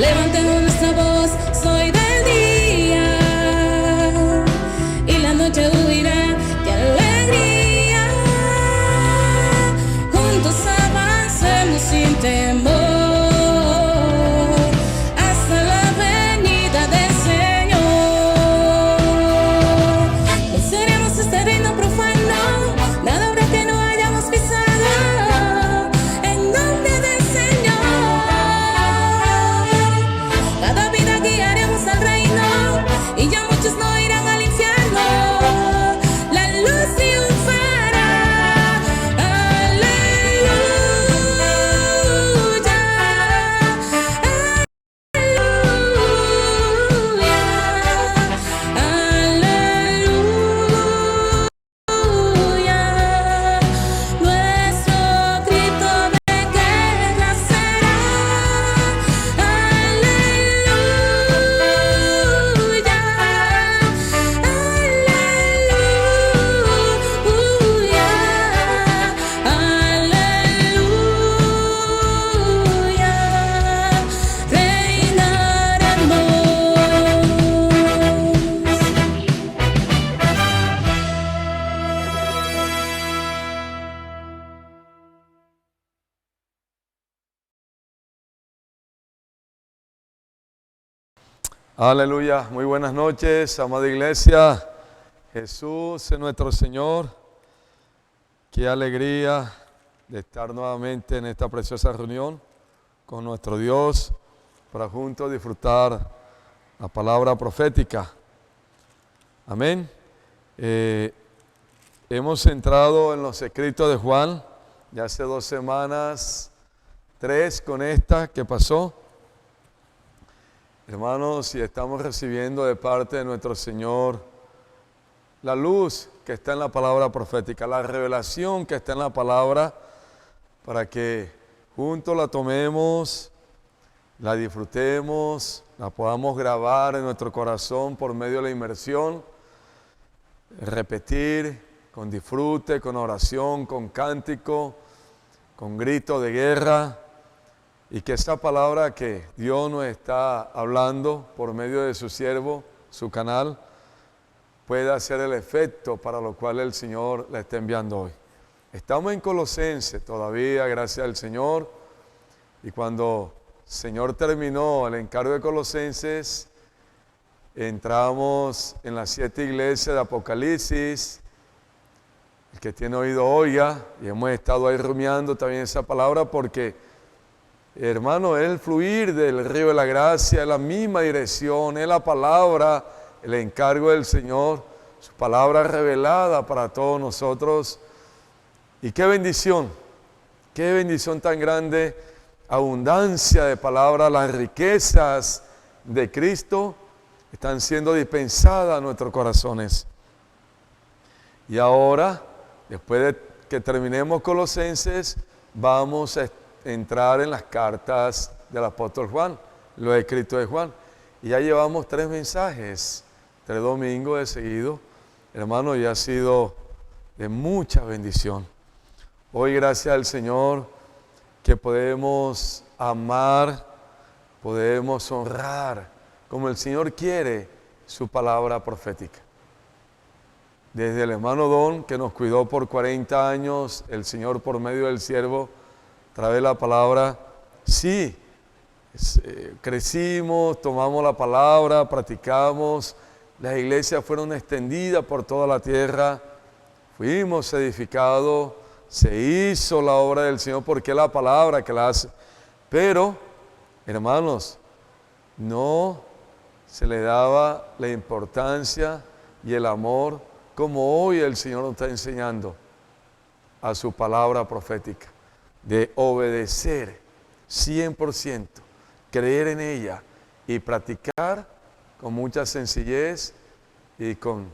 Levantemos nuestra voz, soy del día, y la noche huirá de alegría. Juntos avancemos sin temor hasta la venida del Señor. Venceremos este reino profano, nada habrá que no hayamos pisado. En nombre del Señor, cada vida guiaremos al reino, y ya muchos no irán al infierno. La luz triunfará. Aleluya, aleluya. Nuestro grito de guerra será aleluya, aleluya, reinaremos. Aleluya, muy buenas noches, amada iglesia. Jesús es nuestro Señor. Qué alegría de estar nuevamente en esta preciosa reunión con nuestro Dios para juntos disfrutar la palabra profética. Amén. Hemos entrado en los escritos de Juan ya hace 2 semanas, 3 con esta que pasó. Hermanos, si estamos recibiendo de parte de nuestro Señor la luz que está en la palabra profética, la revelación que está en la palabra, para que juntos la tomemos, la disfrutemos, la podamos grabar en nuestro corazón por medio de la inmersión, repetir con disfrute, con oración, con cántico, con grito de guerra. Y que esa palabra que Dios nos está hablando por medio de su siervo, su canal, pueda hacer el efecto para lo cual el Señor la está enviando hoy. Estamos en Colosenses todavía, gracias al Señor. Y cuando el Señor terminó el encargo de Colosenses, entramos en las 7 iglesias de Apocalipsis. El que tiene oído oiga, y hemos estado ahí rumiando también esa palabra porque, hermano, es el fluir del río de la gracia, es la misma dirección, es la palabra, el encargo del Señor, su palabra revelada para todos nosotros. Y qué bendición tan grande, abundancia de palabra, las riquezas de Cristo están siendo dispensadas a nuestros corazones. Y ahora, después de que terminemos Colosenses, vamos a entrar en las cartas del apóstol Juan, los escritos de Juan. Y ya llevamos 3 mensajes, 3 domingos de seguido. Hermano, ya ha sido de mucha bendición. Hoy, gracias al Señor, que podemos amar, podemos honrar, como el Señor quiere, su palabra profética. Desde el hermano Don, que nos cuidó por 40 años, el Señor por medio del siervo, a través de la palabra, sí, crecimos, tomamos la palabra, practicamos, las iglesias fueron extendidas por toda la tierra, fuimos edificados, se hizo la obra del Señor porque es la palabra que la hace. Pero, hermanos, no se le daba la importancia y el amor como hoy el Señor nos está enseñando a su palabra profética, de obedecer 100%, creer en ella y practicar con mucha sencillez y con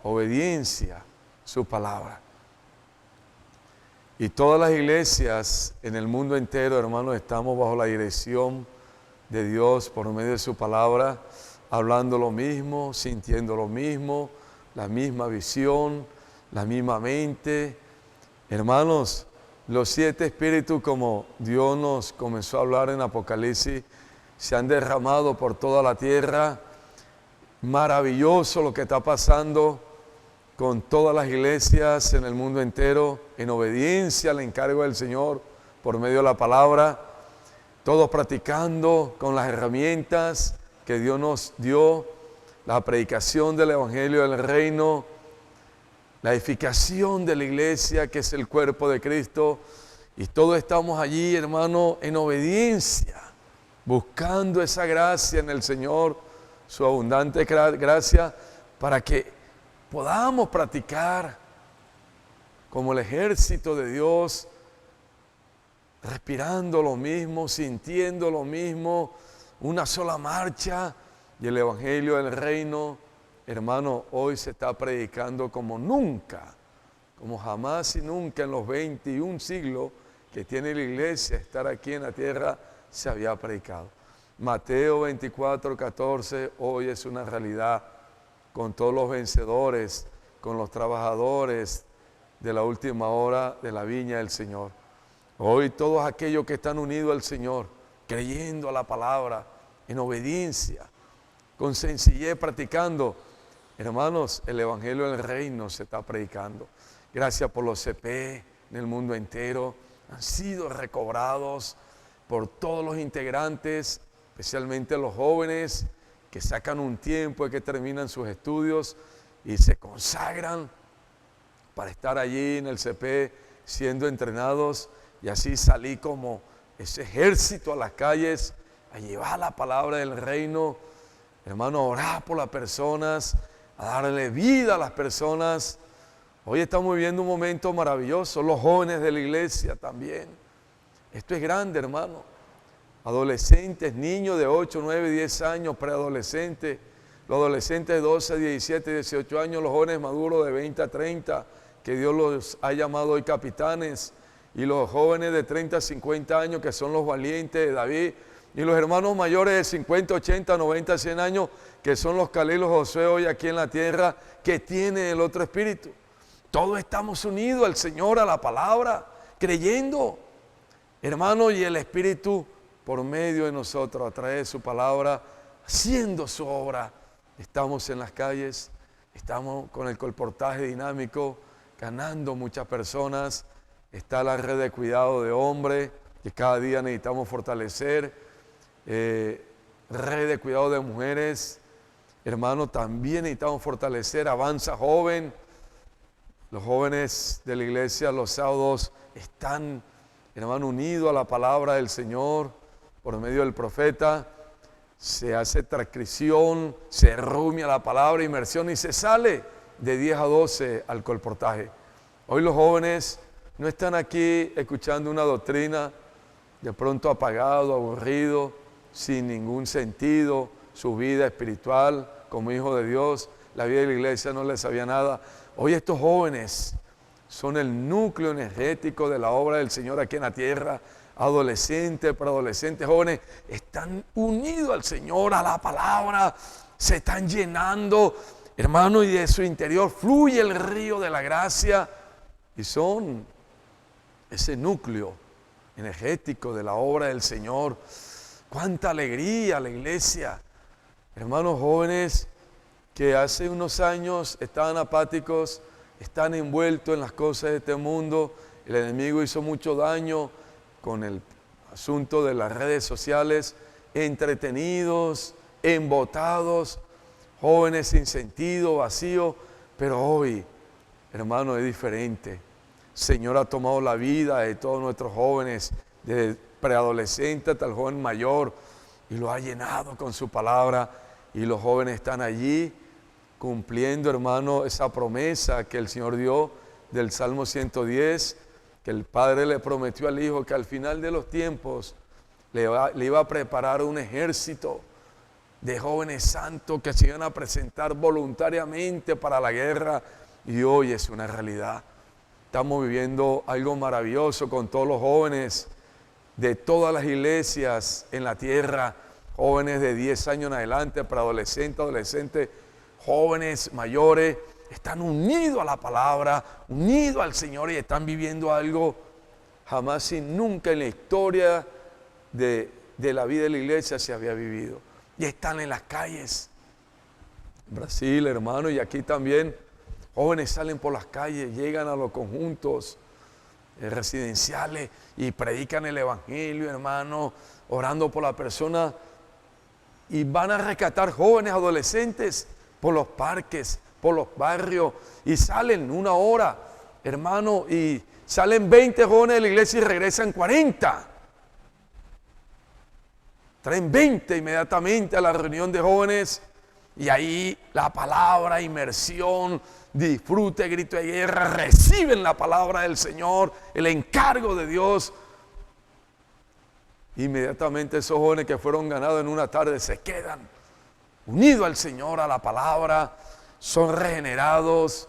obediencia su palabra. Y todas las iglesias en el mundo entero, hermanos, estamos bajo la dirección de Dios por medio de su palabra, hablando lo mismo, sintiendo lo mismo, la misma visión, la misma mente. Hermanos, los 7 espíritus, como Dios nos comenzó a hablar en Apocalipsis, se han derramado por toda la tierra. Maravilloso lo que está pasando con todas las iglesias en el mundo entero, en obediencia al encargo del Señor por medio de la palabra, todos practicando con las herramientas que Dios nos dio, la predicación del Evangelio del Reino, la edificación de la iglesia que es el cuerpo de Cristo, y todos estamos allí, hermano, en obediencia, buscando esa gracia en el Señor, su abundante gracia, para que podamos practicar como el ejército de Dios, respirando lo mismo, sintiendo lo mismo, una sola marcha, y el Evangelio del Reino, hermano, hoy se está predicando como nunca, como jamás y nunca en los 21 siglos que tiene la iglesia estar aquí en la tierra se había predicado. Mateo 24, 14, hoy es una realidad con todos los vencedores, con los trabajadores de la última hora de la viña del Señor. Hoy todos aquellos que están unidos al Señor, creyendo a la palabra, en obediencia, con sencillez practicando, hermanos, el Evangelio del Reino se está predicando. Gracias por los CP en el mundo entero, han sido recobrados por todos los integrantes, especialmente los jóvenes que sacan un tiempo y que terminan sus estudios y se consagran para estar allí en el CP siendo entrenados y así salir como ese ejército a las calles a llevar la palabra del reino, hermano, a orar por las personas, a darle vida a las personas. Hoy estamos viviendo un momento maravilloso, los jóvenes de la iglesia también. Esto es grande, hermano. Adolescentes, niños de 8, 9, 10 años, preadolescentes, los adolescentes de 12, 17, 18 años, los jóvenes maduros de 20 a 30, que Dios los ha llamado hoy capitanes, y los jóvenes de 30 a 50 años, que son los valientes de David, y los hermanos mayores de 50, 80, 90, 100 años, que son los Caleb y los Josué hoy aquí en la tierra, que tienen el otro espíritu. Todos estamos unidos al Señor, a la palabra, creyendo, hermano, y el Espíritu por medio de nosotros, a través de su palabra, haciendo su obra. Estamos en las calles, estamos con el colportaje dinámico, ganando muchas personas. Está la red de cuidado de hombres, que cada día necesitamos fortalecer. Red de cuidado de mujeres, hermano, también necesitamos fortalecer. Avanza Joven. Los jóvenes de la iglesia los sábados están, hermano, unidos a la palabra del Señor por medio del profeta. Se hace transcripción, se rumia la palabra, inmersión y se sale de 10 a 12 al colportaje. Hoy los jóvenes no están aquí escuchando una doctrina de pronto apagado, aburrido, sin ningún sentido, su vida espiritual como hijo de Dios, la vida de la iglesia no les sabía nada. Hoy estos jóvenes son el núcleo energético de la obra del Señor aquí en la tierra. Adolescentes, preadolescentes, jóvenes, están unidos al Señor, a la palabra, se están llenando, hermano, y de su interior fluye el río de la gracia y son ese núcleo energético de la obra del Señor. Cuánta alegría la iglesia, hermanos jóvenes que hace unos años estaban apáticos, están envueltos en las cosas de este mundo. El enemigo hizo mucho daño con el asunto de las redes sociales, entretenidos, embotados, jóvenes sin sentido, vacío, pero hoy, hermano, es diferente. El Señor ha tomado la vida de todos nuestros jóvenes, de preadolescente hasta el joven mayor, y lo ha llenado con su palabra, y los jóvenes están allí cumpliendo, hermano, esa promesa que el Señor dio del Salmo 110, que el Padre le prometió al Hijo que al final de los tiempos le iba a preparar un ejército de jóvenes santos que se iban a presentar voluntariamente para la guerra, y hoy es una realidad. Estamos viviendo algo maravilloso con todos los jóvenes de todas las iglesias en la tierra, jóvenes de 10 años en adelante, preadolescentes, adolescentes, jóvenes mayores, están unidos a la palabra, unidos al Señor, y están viviendo algo jamás y nunca en la historia de de la vida de la iglesia se había vivido. Y están en las calles. Brasil, hermano, y aquí también jóvenes salen por las calles, llegan a los conjuntos residenciales y predican el evangelio, hermano, orando por la persona, y van a rescatar jóvenes, adolescentes por los parques, por los barrios, y salen 1 hora, hermano, y salen 20 jóvenes de la iglesia y regresan 40. Traen 20 inmediatamente a la reunión de jóvenes, y ahí la palabra, inmersión, disfrute, grito de guerra, reciben la palabra del Señor, el encargo de Dios. Inmediatamente esos jóvenes que fueron ganados en una tarde se quedan unidos al Señor, a la palabra, son regenerados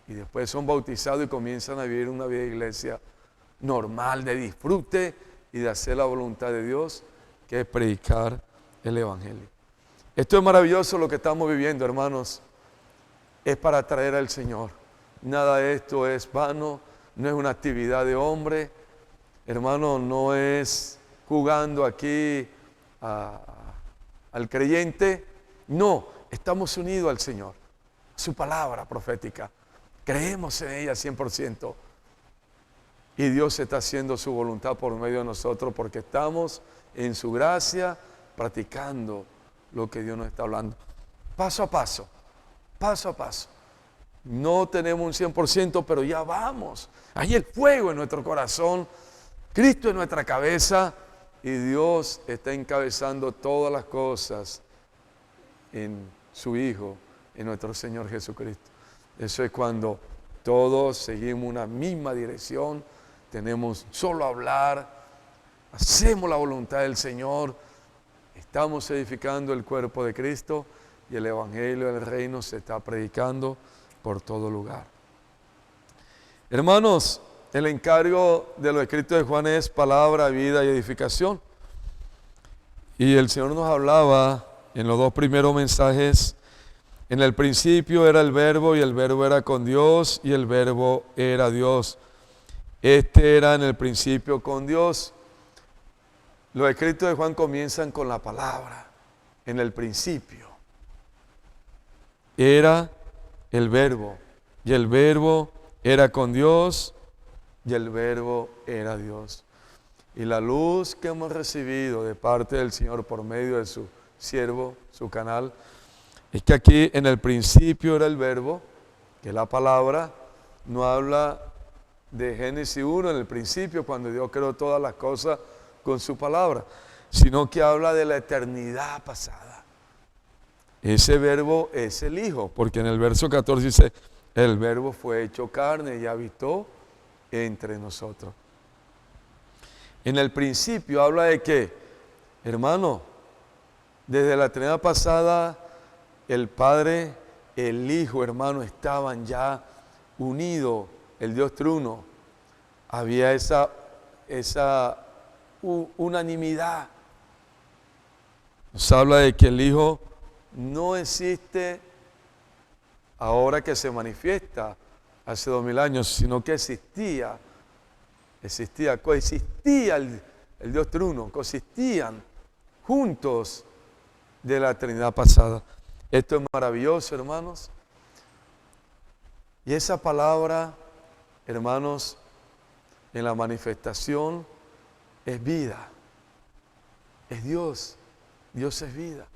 y después son bautizados y comienzan a vivir una vida de iglesia normal, de disfrute y de hacer la voluntad de Dios, que es predicar el evangelio. Esto es maravilloso lo que estamos viviendo, hermanos. Es para atraer al Señor. Nada de esto es vano, no es una actividad de hombre. Hermano, no es jugando aquí al creyente. No, estamos unidos al Señor. Su palabra profética. Creemos en ella 100%. Y Dios está haciendo su voluntad por medio de nosotros porque estamos en su gracia practicando lo que Dios nos está hablando. Paso a paso, paso a paso. No tenemos un 100%, pero ya vamos. Hay el fuego en nuestro corazón, Cristo en nuestra cabeza y Dios está encabezando todas las cosas en su Hijo, en nuestro Señor Jesucristo. Eso es cuando todos seguimos una misma dirección, tenemos solo hablar, hacemos la voluntad del Señor, estamos edificando el cuerpo de Cristo y el evangelio del reino se está predicando por todo lugar. Hermanos, el encargo de los escritos de Juan es palabra, vida y edificación. Y el Señor nos hablaba en los 2 primeros mensajes: en el principio era el verbo y el verbo era con Dios y el verbo era Dios. Este era en el principio con Dios. Los escritos de Juan comienzan con la palabra, en el principio. Era el verbo y el verbo era con Dios y el verbo era Dios. Y la luz que hemos recibido de parte del Señor por medio de su siervo, su canal, es que aquí en el principio era el verbo, que es la palabra. No habla de Génesis 1, en el principio, cuando Dios creó todas las cosas con su palabra, sino que habla de la eternidad pasada. Ese verbo es el Hijo, porque en el verso 14 dice, el verbo fue hecho carne y habitó entre nosotros. En el principio habla de que, hermano, desde la eternidad pasada, el Padre, el Hijo, hermano, estaban ya unidos, el Dios Triuno. Había esa unanimidad. Nos habla de que el Hijo no existe ahora que se manifiesta hace 2000 años, sino que coexistía el Dios Triuno, coexistían juntos de la eternidad pasada. Esto es maravilloso, hermanos. Y esa palabra, hermanos, en la manifestación es vida, es Dios, Dios es vida.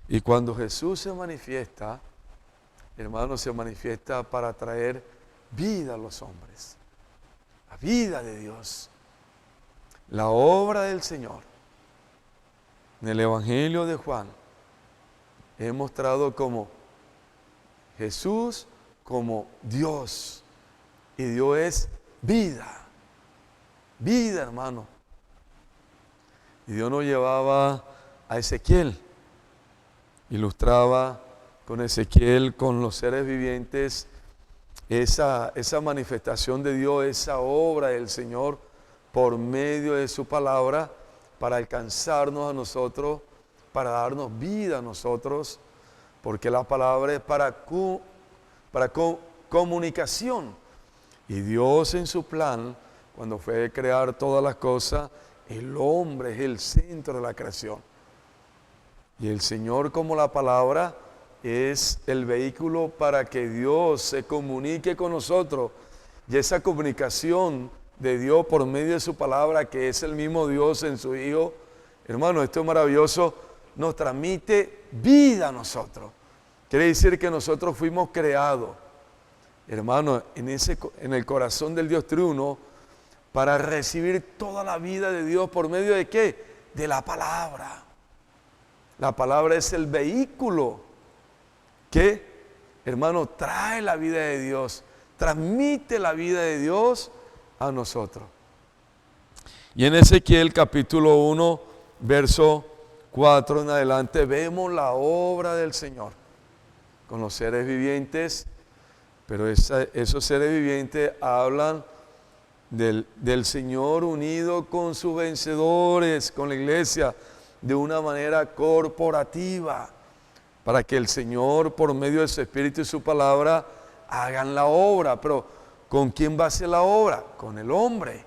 Y cuando Jesús se manifiesta, hermanos, se manifiesta para traer vida a los hombres, la vida de Dios, la obra del Señor. En el Evangelio de Juan he mostrado como Jesús, como Dios, y Dios es vida, vida, hermano. Y Dios nos llevaba a Ezequiel, ilustraba con Ezequiel, con los seres vivientes, esa manifestación de Dios, esa obra del Señor por medio de su palabra para alcanzarnos a nosotros, para darnos vida a nosotros, porque la palabra es para comunicación. Y Dios en su plan, cuando fue a crear todas las cosas, El hombre es el centro de la creación. Y el Señor, como la palabra, es el vehículo para que Dios se comunique con nosotros. Y esa comunicación de Dios por medio de su palabra, que es el mismo Dios en su Hijo, hermano, esto es maravilloso, nos transmite vida a nosotros. Quiere decir que nosotros fuimos creados, hermano, en el corazón del Dios triuno, para recibir toda la vida de Dios por medio de ¿qué? De la palabra. La palabra es el vehículo que, hermano, trae la vida de Dios, transmite la vida de Dios a nosotros. Y en Ezequiel capítulo 1, verso 4 en adelante, vemos la obra del Señor con los seres vivientes, pero esos seres vivientes hablan del Señor unido con sus vencedores, con la iglesia, de una manera corporativa, para que el Señor, por medio de su Espíritu y su palabra, hagan la obra. Pero ¿con quién va a hacer la obra? Con el hombre,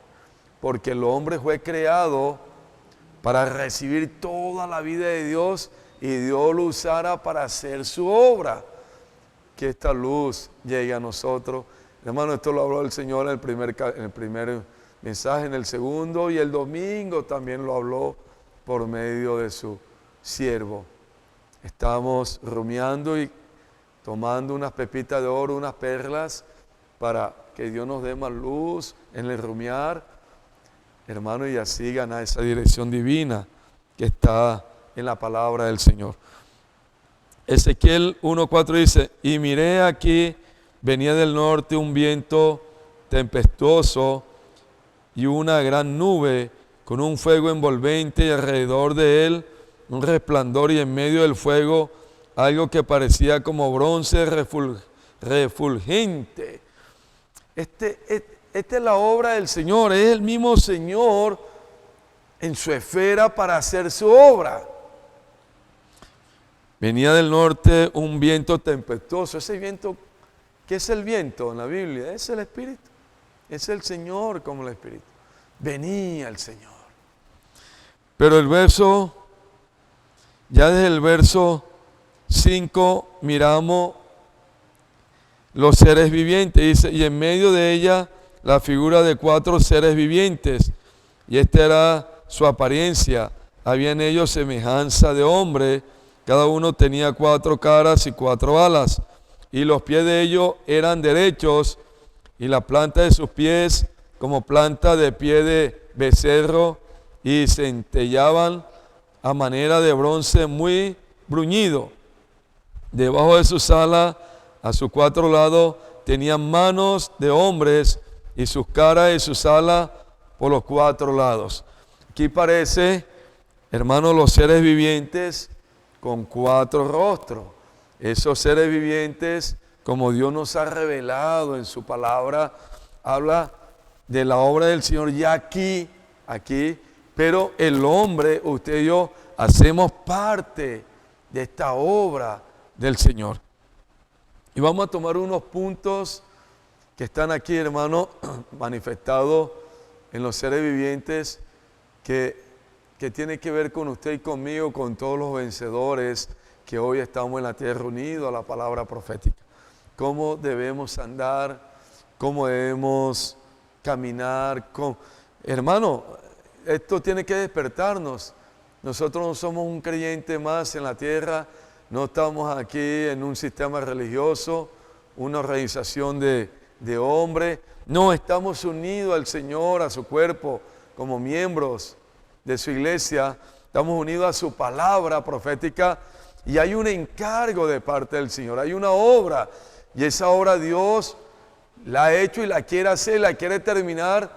porque el hombre fue creado para recibir toda la vida de Dios y Dios lo usara para hacer su obra. Que esta luz llegue a nosotros. Hermano, esto lo habló el Señor en el primer mensaje, en el segundo, y el domingo también lo habló por medio de su siervo. Estamos rumiando y tomando unas pepitas de oro, unas perlas, para que Dios nos dé más luz en el rumiar, hermano, y así ganar esa dirección divina que está en la palabra del Señor. Ezequiel 1:4 dice: y miré aquí, venía del norte un viento tempestuoso y una gran nube con un fuego envolvente, y alrededor de él un resplandor, y en medio del fuego algo que parecía como bronce refulgente. Esta es la obra del Señor, es el mismo Señor en su esfera para hacer su obra. Venía del norte un viento tempestuoso. Ese viento, ¿qué es el viento en la Biblia? Es el Espíritu, es el Señor como el Espíritu. Venía el Señor. Pero ya desde el verso 5 miramos los seres vivientes, dice, y en medio de ella la figura de 4 seres vivientes, y esta era su apariencia. Había en ellos semejanza de hombre, cada uno tenía 4 caras y 4 alas, y los pies de ellos eran derechos, y la planta de sus pies como planta de pie de becerro, y centellaban a manera de bronce muy bruñido. Debajo de sus alas, a sus 4 lados, tenían manos de hombres, y sus caras y sus alas por los 4 lados. Aquí parece, hermanos, los seres vivientes con 4 rostros. Esos seres vivientes, como Dios nos ha revelado en su palabra, habla de la obra del Señor ya aquí, pero el hombre, usted y yo, hacemos parte de esta obra del Señor. Y vamos a tomar unos puntos que están aquí, hermano, manifestados en los seres vivientes, que tiene que ver con usted y conmigo, con todos los vencedores que hoy estamos en la tierra unidos a la palabra profética. Cómo debemos andar, cómo debemos caminar. Hermano, esto tiene que despertarnos. Nosotros no somos un creyente más en la tierra, no estamos aquí en un sistema religioso, una organización de hombres. No, estamos unidos al Señor, a su cuerpo, como miembros de su iglesia. Estamos unidos a su palabra profética, y hay un encargo de parte del Señor, hay una obra, y esa obra Dios la ha hecho y la quiere hacer, la quiere terminar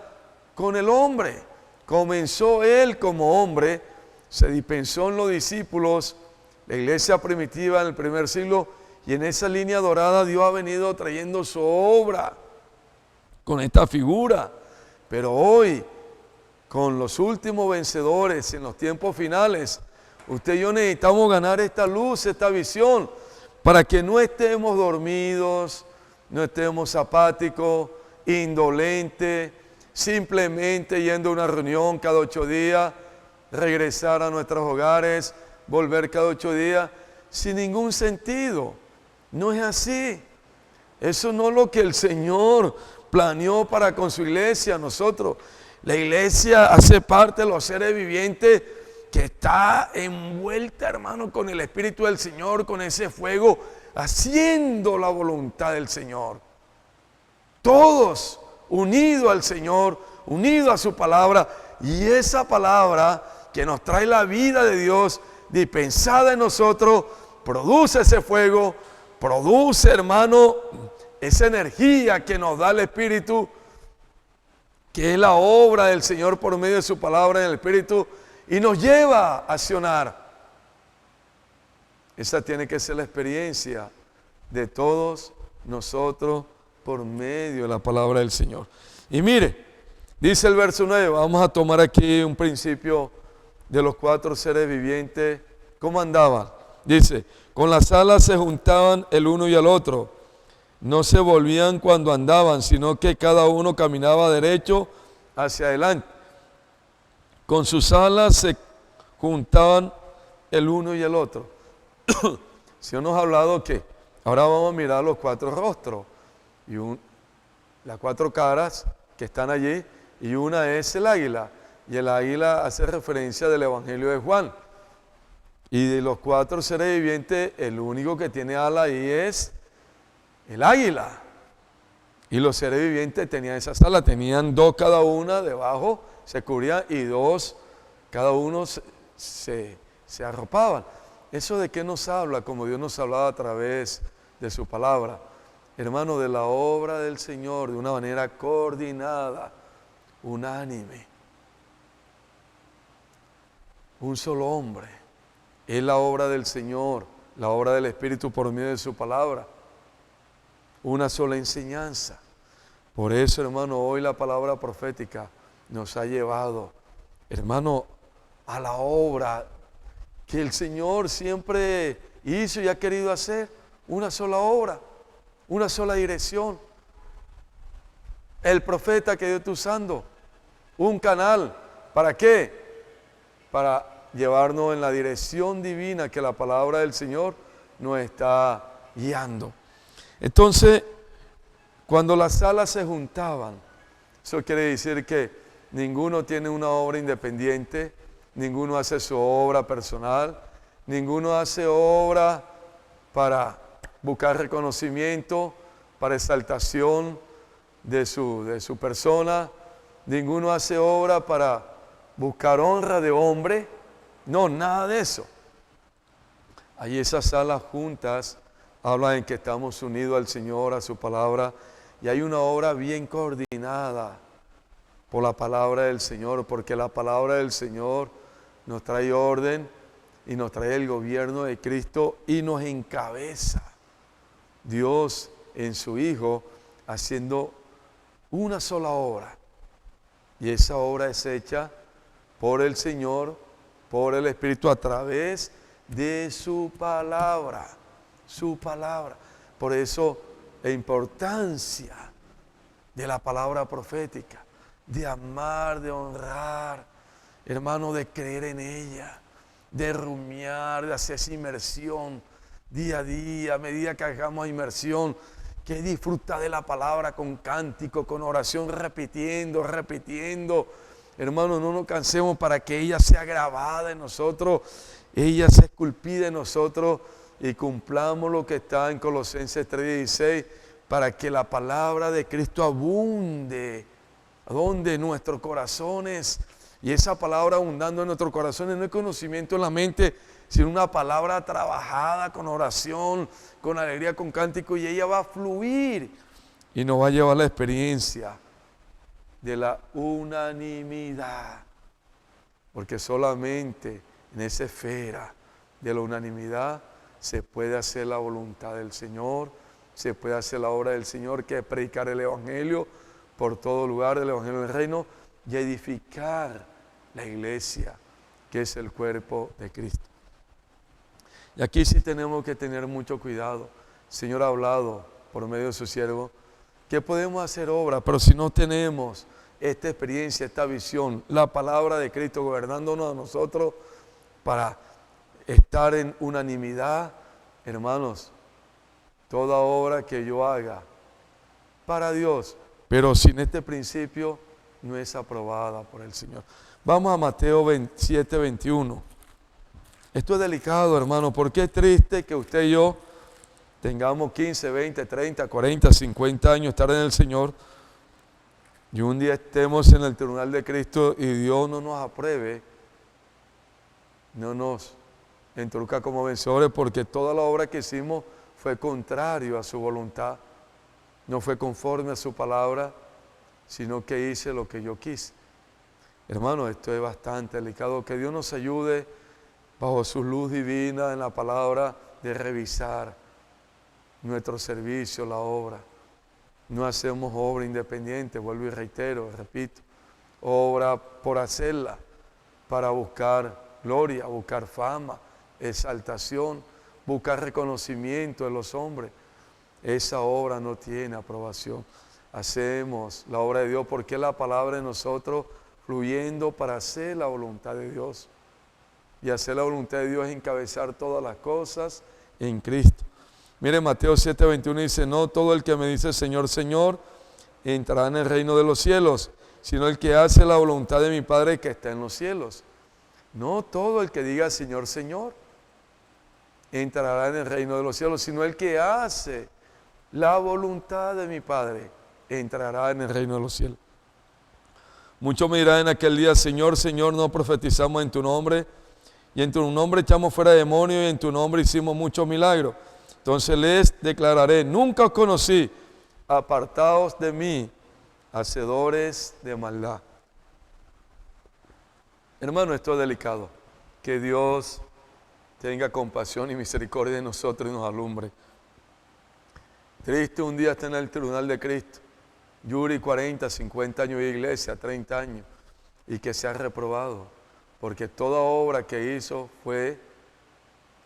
con el hombre. Comenzó Él como hombre, se dispensó en los discípulos, la iglesia primitiva en el primer siglo, y en esa línea dorada Dios ha venido trayendo su obra con esta figura. Pero hoy, con los últimos vencedores en los tiempos finales, usted y yo necesitamos ganar esta luz, esta visión, para que no estemos dormidos, no estemos apáticos, indolentes, simplemente yendo a una reunión cada 8 días, regresar a nuestros hogares, volver cada 8 días, sin ningún sentido. No es así. Eso no es lo que el Señor planeó para con su iglesia. Nosotros, la iglesia hace parte de los seres vivientes que está envuelta, hermano, con el Espíritu del Señor, con ese fuego, haciendo la voluntad del Señor. Todos unidos al Señor, unidos a su palabra, y esa palabra que nos trae la vida de Dios dispensada en nosotros, produce ese fuego, produce, hermano, esa energía que nos da el Espíritu, que es la obra del Señor por medio de su palabra en el Espíritu, y nos lleva a accionar. Esa tiene que ser la experiencia de todos nosotros por medio de la palabra del Señor. Y mire, dice el verso 9, vamos a tomar aquí un principio de los 4 seres vivientes. ¿Cómo andaban? Dice, con las alas se juntaban el uno y el otro. No se volvían cuando andaban, sino que cada uno caminaba derecho hacia adelante. Con sus alas se juntaban el uno y el otro. Si nos ha hablado que ahora vamos a mirar los 4 rostros y las 4 caras que están allí, y una es el águila, y el águila hace referencia del Evangelio de Juan. Y de los 4 seres vivientes, el único que tiene ala ahí es el águila. Y los seres vivientes tenían esas alas, tenían 2 cada una debajo, se cubrían, y 2 cada uno se arropaban. ¿Eso de qué nos habla? Como Dios nos hablaba a través de su palabra. Hermano, de la obra del Señor, de una manera coordinada, unánime. Un solo hombre. Es la obra del Señor, la obra del Espíritu por medio de su palabra. Una sola enseñanza. Por eso, hermano, hoy la palabra profética nos ha llevado, hermano, a la obra que el Señor siempre hizo y ha querido hacer. Una sola obra, una sola dirección. El profeta que Dios está usando, un canal. ¿Para qué? Para llevarnos en la dirección divina que la palabra del Señor nos está guiando. Entonces, cuando las alas se juntaban, eso quiere decir que ninguno tiene una obra independiente, ninguno hace su obra personal, ninguno hace obra para buscar reconocimiento, para exaltación de su persona, ninguno hace obra para buscar honra de hombre. No, nada de eso. Ahí esas alas juntas hablan en que estamos unidos al Señor, a su palabra, y hay una obra bien coordinada por la palabra del Señor, porque la palabra del Señor nos trae orden y nos trae el gobierno de Cristo y nos encabeza Dios en su Hijo haciendo una sola obra. Y esa obra es hecha por el Señor, por el Espíritu, a través de su palabra. Su palabra. Por eso la importancia de la palabra profética, de amar, de honrar, hermano, de creer en ella, de rumiar, de hacer esa inmersión día a día, a medida que hagamos inmersión, que disfruta de la palabra con cántico, con oración, repitiendo. Hermano, no nos cansemos para que ella sea grabada en nosotros, ella sea esculpida en nosotros, y cumplamos lo que está en Colosenses 3:16, para que la palabra de Cristo abunde en nuestros corazones. Y esa palabra abundando en nuestros corazones no es conocimiento en la mente, sino una palabra trabajada con oración, con alegría, con cántico, y ella va a fluir y nos va a llevar a la experiencia de la unanimidad, porque solamente en esa esfera de la unanimidad se puede hacer la voluntad del Señor, se puede hacer la obra del Señor, que es predicar el Evangelio por todo lugar, del Evangelio del Reino, y edificar la iglesia, que es el cuerpo de Cristo. Y aquí sí tenemos que tener mucho cuidado. El Señor ha hablado por medio de su siervo que podemos hacer obra, pero si no tenemos esta experiencia, esta visión, la palabra de Cristo gobernándonos a nosotros para estar en unanimidad. Hermanos, toda obra que yo haga para Dios, pero sin este principio, no es aprobada por el Señor. Vamos a Mateo 27, 21. Esto es delicado, hermano, porque es triste que usted y yo tengamos 15, 20, 30, 40, 50 años estar en el Señor y un día estemos en el tribunal de Cristo y Dios no nos apruebe, no nos entruca como vencedores, porque toda la obra que hicimos fue contrario a su voluntad, no fue conforme a su palabra, sino que hice lo que yo quise. Hermano, esto es bastante delicado. Que Dios nos ayude bajo su luz divina en la palabra de revisar nuestro servicio, la obra. No hacemos obra independiente, vuelvo y reitero, repito, obra por hacerla, para buscar gloria, buscar fama, exaltación, buscar reconocimiento de los hombres. Esa obra no tiene aprobación. Hacemos la obra de Dios porque es la palabra de nosotros fluyendo para hacer la voluntad de Dios. Y hacer la voluntad de Dios es encabezar todas las cosas en Cristo. Mire, Mateo 7:21 dice, no todo el que me dice Señor, Señor, entrará en el reino de los cielos, sino el que hace la voluntad de mi Padre que está en los cielos. No todo el que diga Señor, Señor, entrará en el reino de los cielos, sino el que hace la voluntad de mi Padre entrará en el reino de los cielos. Muchos me dirán en aquel día, Señor, Señor, no profetizamos en tu nombre, y en tu nombre echamos fuera demonios, y en tu nombre hicimos muchos milagros. Entonces les declararé, nunca os conocí, apartaos de mí, hacedores de maldad. Hermano, esto es delicado. Que Dios tenga compasión y misericordia de nosotros y nos alumbre. Triste un día estar en el tribunal de Cristo. Yuri 40, 50 años de iglesia, 30 años, y que se ha reprobado, porque toda obra que hizo fue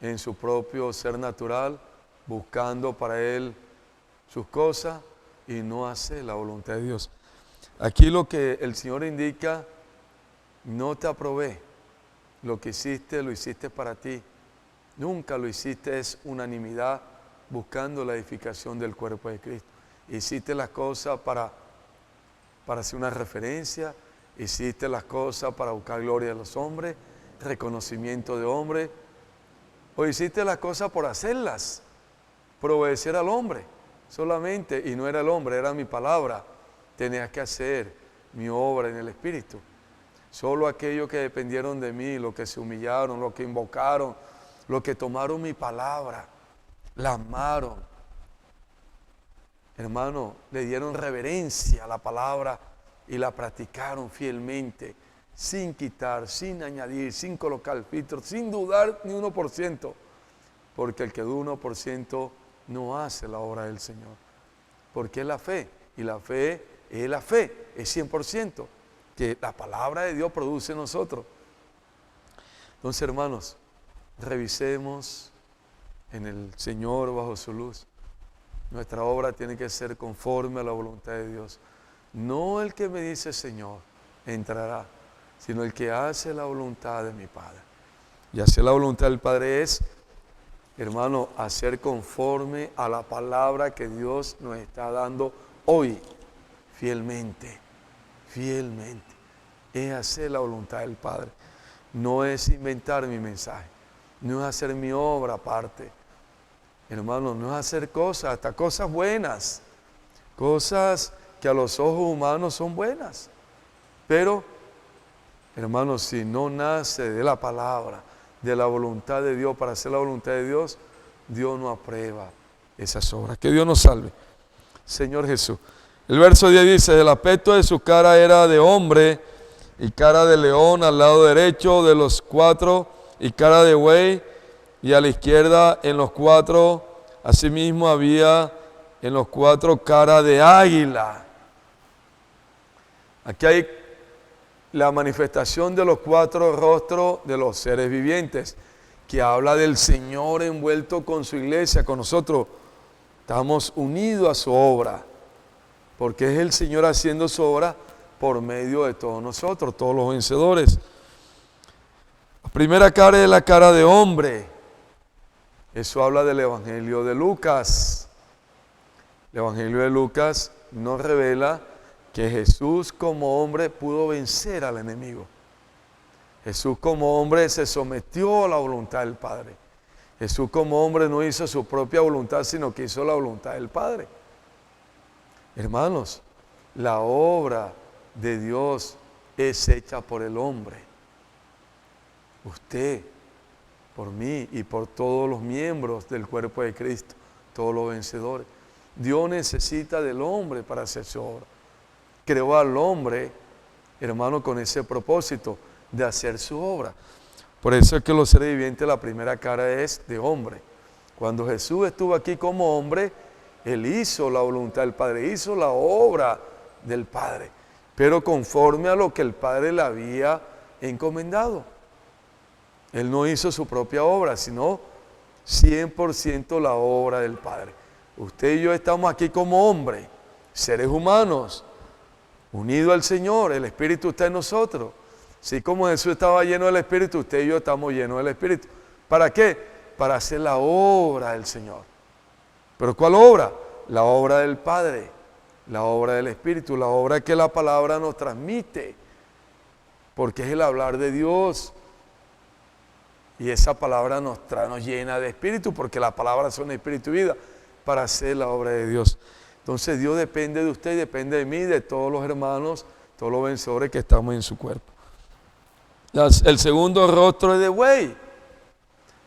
en su propio ser natural, buscando para él sus cosas y no hace la voluntad de Dios. Aquí lo que el Señor indica, no te aprobé, lo que hiciste, lo hiciste para ti, nunca lo hiciste es unanimidad buscando la edificación del cuerpo de Cristo. Hiciste las cosas para hacer una referencia, hiciste las cosas para buscar gloria de los hombres, reconocimiento de hombres, o hiciste las cosas por hacerlas, por obedecer al hombre solamente, y no era el hombre, era mi palabra. Tenías que hacer mi obra en el Espíritu. Solo aquellos que dependieron de mí, los que se humillaron, los que invocaron, los que tomaron mi palabra, la amaron. Hermano, le dieron reverencia a la palabra y la practicaron fielmente, sin quitar, sin añadir, sin colocar filtros, sin dudar ni 1%, porque el que duda 1% no hace la obra del Señor, porque es la fe, y la fe, es 100%, que la palabra de Dios produce en nosotros. Entonces, hermanos, revisemos en el Señor bajo su luz. Nuestra obra tiene que ser conforme a la voluntad de Dios. No el que me dice Señor entrará, sino el que hace la voluntad de mi Padre. Y hacer la voluntad del Padre es, hermano, hacer conforme a la palabra que Dios nos está dando hoy, fielmente, fielmente. Es hacer la voluntad del Padre. No es inventar mi mensaje, no es hacer mi obra aparte. Hermano, no es hacer cosas, hasta cosas buenas, cosas que a los ojos humanos son buenas. Pero, hermano, si no nace de la palabra, de la voluntad de Dios, para hacer la voluntad de Dios, Dios no aprueba esas obras. Que Dios nos salve. Señor Jesús. El verso 10 dice, el aspecto de su cara era de hombre y cara de león al lado derecho de los 4 y cara de buey, y a la izquierda en los 4, asimismo había en los 4 cara de águila. Aquí hay la manifestación de los 4 rostros de los seres vivientes, que habla del Señor envuelto con su iglesia, con nosotros. Estamos unidos a su obra, porque es el Señor haciendo su obra por medio de todos nosotros, todos los vencedores. La primera cara es la cara de hombre. Eso habla del Evangelio de Lucas. El Evangelio de Lucas nos revela que Jesús como hombre pudo vencer al enemigo. Jesús como hombre se sometió a la voluntad del Padre. Jesús como hombre no hizo su propia voluntad, sino que hizo la voluntad del Padre. Hermanos, la obra de Dios es hecha por el hombre. Usted, por mí y por todos los miembros del cuerpo de Cristo, todos los vencedores. Dios necesita del hombre para hacer su obra. Creó al hombre, hermano, con ese propósito de hacer su obra. Por eso es que los seres vivientes, la primera cara es de hombre. Cuando Jesús estuvo aquí como hombre, Él hizo la voluntad del Padre, hizo la obra del Padre, pero conforme a lo que el Padre le había encomendado. Él no hizo su propia obra, sino 100% la obra del Padre. Usted y yo estamos aquí como hombres, seres humanos, unidos al Señor. El Espíritu está en nosotros. Así como Jesús estaba lleno del Espíritu, usted y yo estamos llenos del Espíritu. ¿Para qué? Para hacer la obra del Señor. ¿Pero cuál obra? La obra del Padre, la obra del Espíritu, la obra que la palabra nos transmite, porque es el hablar de Dios. Y esa palabra nos llena de espíritu, porque la palabra son espíritu y vida, para hacer la obra de Dios. Entonces Dios depende de usted, depende de mí, de todos los hermanos, todos los vencedores que estamos en su cuerpo. El segundo rostro es de buey.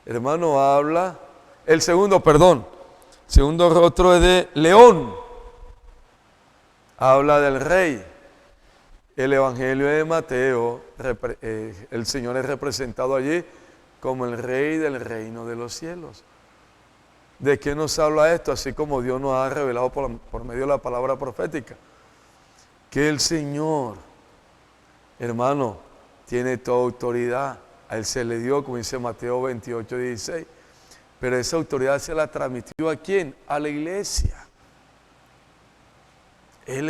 Hermano, habla. Segundo rostro es de león. Habla del rey. El Evangelio de Mateo, el Señor es representado allí como el rey del reino de los cielos. ¿De qué nos habla esto? Así como Dios nos ha revelado por medio de la palabra profética. Que el Señor, hermano, tiene toda autoridad. A Él se le dio, como dice Mateo 28, 16. Pero esa autoridad se la transmitió ¿a quién? A la iglesia. Él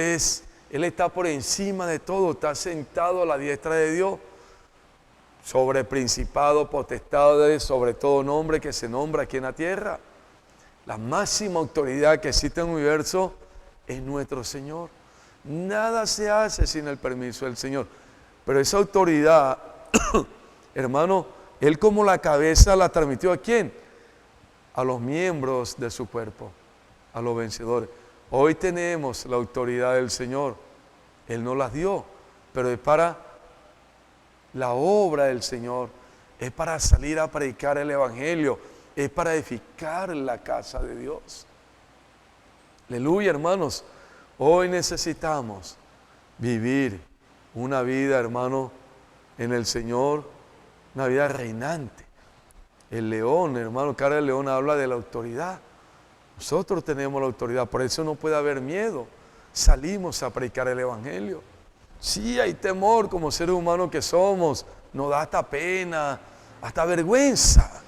está por encima de todo, está sentado a la diestra de Dios. Sobre principado, potestades, sobre todo nombre que se nombra aquí en la tierra. La máxima autoridad que existe en el universo es nuestro Señor. Nada se hace sin el permiso del Señor. Pero esa autoridad, hermano, Él como la cabeza la transmitió ¿a quién? A los miembros de su cuerpo, a los vencedores. Hoy tenemos la autoridad del Señor. Él nos las dio, pero es para la obra del Señor, es para salir a predicar el Evangelio, es para edificar la casa de Dios. Aleluya, hermanos. Hoy necesitamos vivir una vida, hermano, en el Señor, una vida reinante. El león, hermano, cara del león habla de la autoridad. Nosotros tenemos la autoridad, por eso no puede haber miedo. Salimos a predicar el Evangelio. Sí, hay temor como seres humanos que somos, nos da hasta pena, hasta vergüenza.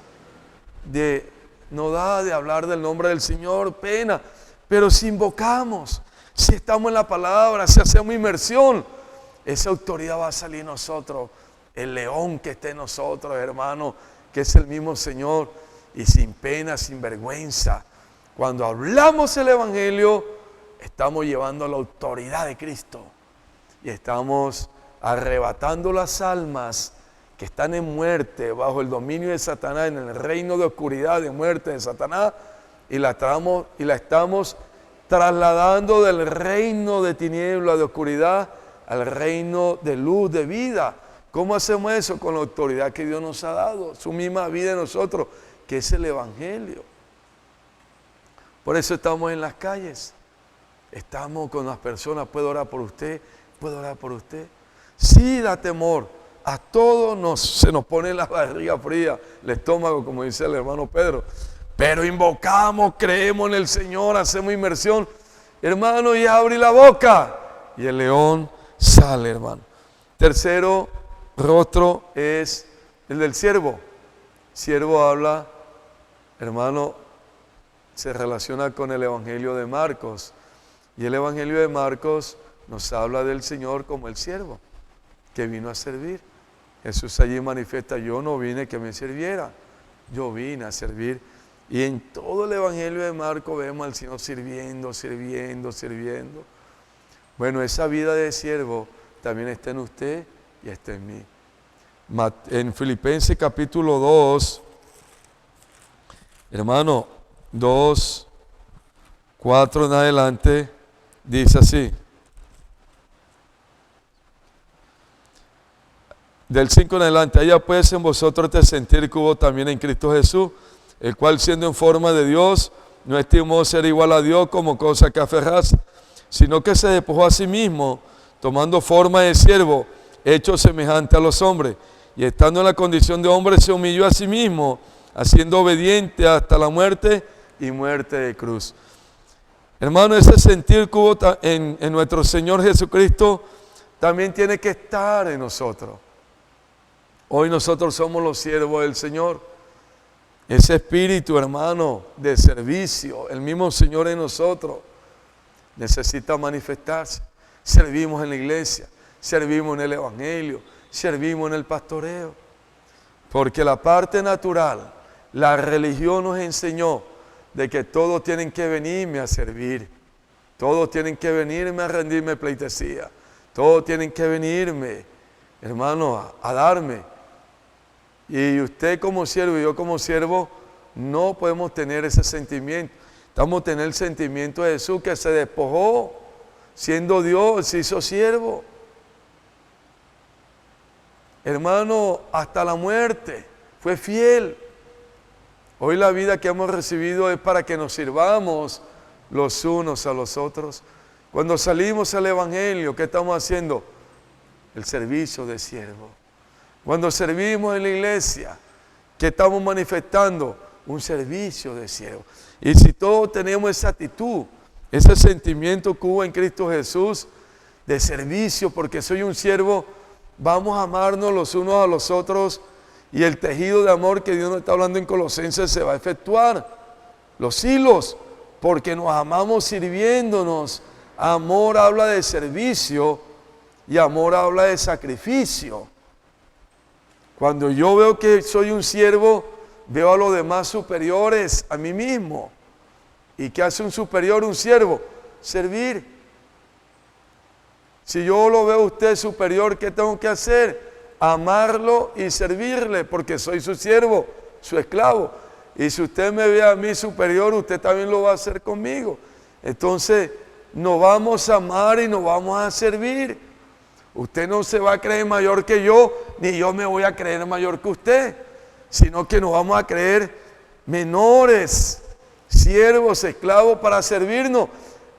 Nos da de hablar del nombre del Señor, pena. Pero si invocamos, si estamos en la palabra, si hacemos inmersión, esa autoridad va a salir en nosotros. El león que esté en nosotros, hermano, que es el mismo Señor, y sin pena, sin vergüenza. Cuando hablamos el Evangelio, estamos llevando la autoridad de Cristo. Y estamos arrebatando las almas que están en muerte, bajo el dominio de Satanás, en el reino de oscuridad, de muerte de Satanás, y la estamos trasladando del reino de tiniebla, de oscuridad, al reino de luz, de vida. ¿Cómo hacemos eso? Con la autoridad que Dios nos ha dado, su misma vida en nosotros, que es el Evangelio. Por eso estamos en las calles, estamos con las personas. ¿Puedo orar por usted? ¿Puedo orar por usted? Sí, da temor. A todos se nos pone la barriga fría, el estómago, como dice el hermano Pedro. Pero invocamos, creemos en el Señor, hacemos inmersión, hermano, y abre la boca. Y el león sale, hermano. Tercero rostro es el del siervo. Siervo habla, hermano, se relaciona con el Evangelio de Marcos. Y el Evangelio de Marcos nos habla del Señor como el siervo, que vino a servir. Jesús allí manifiesta, yo no vine que me sirviera, yo vine a servir. Y en todo el Evangelio de Marcos vemos al Señor sirviendo. Bueno, esa vida de siervo también está en usted y está en mí. En Filipenses capítulo 2, hermano, 2, 4 en adelante, dice así. Del 5 en adelante, haya pues en vosotros este sentir que hubo también en Cristo Jesús, el cual siendo en forma de Dios, no estimó ser igual a Dios como cosa que aferrarse, sino que se despojó a sí mismo, tomando forma de siervo, hecho semejante a los hombres, y estando en la condición de hombre se humilló a sí mismo, haciendo obediente hasta la muerte y muerte de cruz. Hermano, ese sentir que hubo en nuestro Señor Jesucristo también tiene que estar en nosotros. Hoy nosotros somos los siervos del Señor. Ese espíritu, hermano, de servicio, el mismo Señor en nosotros, necesita manifestarse. Servimos en la iglesia, servimos en el Evangelio, servimos en el pastoreo. Porque la parte natural, la religión nos enseñó de que todos tienen que venirme a servir. Todos tienen que venirme a rendirme pleitesía. Todos tienen que venirme, hermano, a darme. Y usted como siervo y yo como siervo no podemos tener ese sentimiento. Estamos teniendo el sentimiento de Jesús que se despojó, siendo Dios, se hizo siervo. Hermano, hasta la muerte, fue fiel. Hoy la vida que hemos recibido es para que nos sirvamos los unos a los otros. Cuando salimos al Evangelio, ¿qué estamos haciendo? El servicio de siervo. Cuando servimos en la iglesia, ¿qué estamos manifestando? Un servicio de siervo. Y si todos tenemos esa actitud, ese sentimiento que hubo en Cristo Jesús de servicio, porque soy un siervo, vamos a amarnos los unos a los otros y el tejido de amor que Dios nos está hablando en Colosenses se va a efectuar. Los hilos, porque nos amamos sirviéndonos. Amor habla de servicio y amor habla de sacrificio. Cuando yo veo que soy un siervo, veo a los demás superiores a mí mismo. ¿Y qué hace un superior, un siervo? Servir. Si yo lo veo a usted superior, ¿qué tengo que hacer? Amarlo y servirle, porque soy su siervo, su esclavo. Y si usted me ve a mí superior, usted también lo va a hacer conmigo. Entonces, nos vamos a amar y nos vamos a servir. Usted no se va a creer mayor que yo, ni yo me voy a creer mayor que usted, sino que nos vamos a creer menores, siervos, esclavos para servirnos.